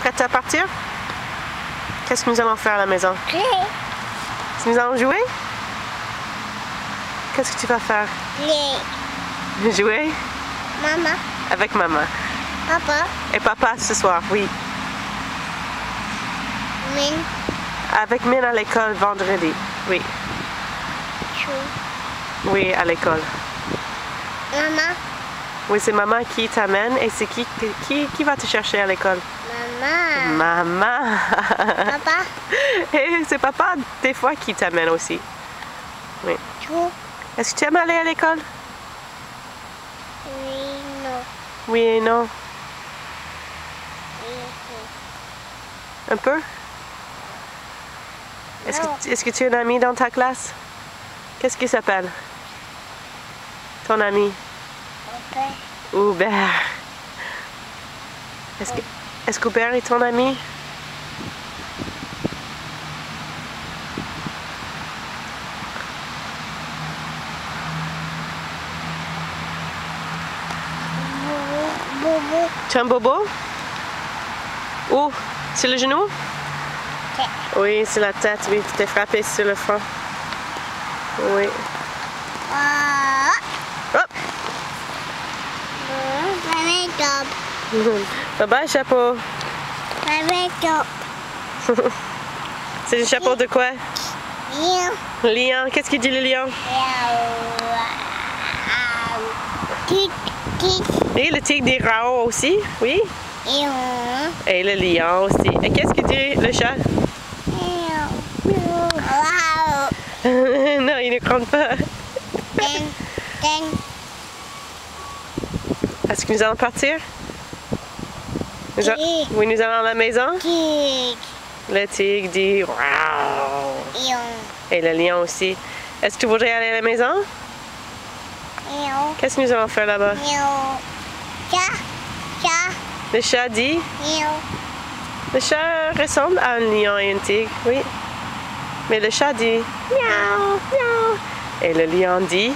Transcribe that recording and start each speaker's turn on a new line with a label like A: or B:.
A: Prête à partir? Qu'est-ce que nous allons faire à la maison?
B: Jouer.
A: Nous allons jouer? Qu'est-ce que tu vas faire?
B: Jouer.
A: Jouer?
B: Maman.
A: Avec maman.
B: Papa.
A: Et papa ce soir, oui.
B: Min.
A: Avec Min à l'école vendredi, oui.
B: Chou.
A: Oui, à l'école.
B: Maman.
A: Oui, c'est maman qui t'amène et c'est qui va te chercher à l'école?
B: Maman.
A: Maman!
B: Papa.
A: Et c'est papa des fois qui t'amène aussi. Oui.
B: Chou.
A: Est-ce que tu aimes aller à l'école?
B: Oui, non.
A: Oui et non.
B: Oui,
A: Un peu? Est-ce que tu as un ami dans ta classe? Qu'est-ce qu'il s'appelle? Ton ami?
B: Papa.
A: Hubert. Est-ce qu'Hubert est ton ami?
B: Bobo.
A: Tu as un bobo? Où? Sur le genou?
B: Tête.
A: Oui, sur la tête, oui. Tu t'es frappé sur le front. Oui.
B: Ah.
A: Hop!
B: Bye top.
A: Bye bye, chapeau.
B: Bye top.
A: C'est le chapeau de quoi?
B: Lion.
A: Lion. Qu'est-ce qu'il dit le lion?
B: Tic, tic.
A: Et le tigre dit Rao aussi, oui.
B: Lion.
A: Et le lion aussi. Et qu'est-ce qu'il dit le chat?
B: Wow.
A: Non, il ne compte pas.
B: Ten. Ten.
A: Est-ce que nous allons partir?
B: Oui.
A: Oui, nous allons à la maison.
B: Tic.
A: Le tigre dit Rao.
B: Lion.
A: Et le lion aussi. Est-ce que tu voudrais aller à la maison?
B: Lion.
A: Qu'est-ce que nous allons faire là-bas?
B: Lion. Chat. Chat.
A: Le chat dit...
B: Lion.
A: Le chat ressemble à un lion et un tigre, oui. Mais le chat dit miaou, miaou. Et le lion dit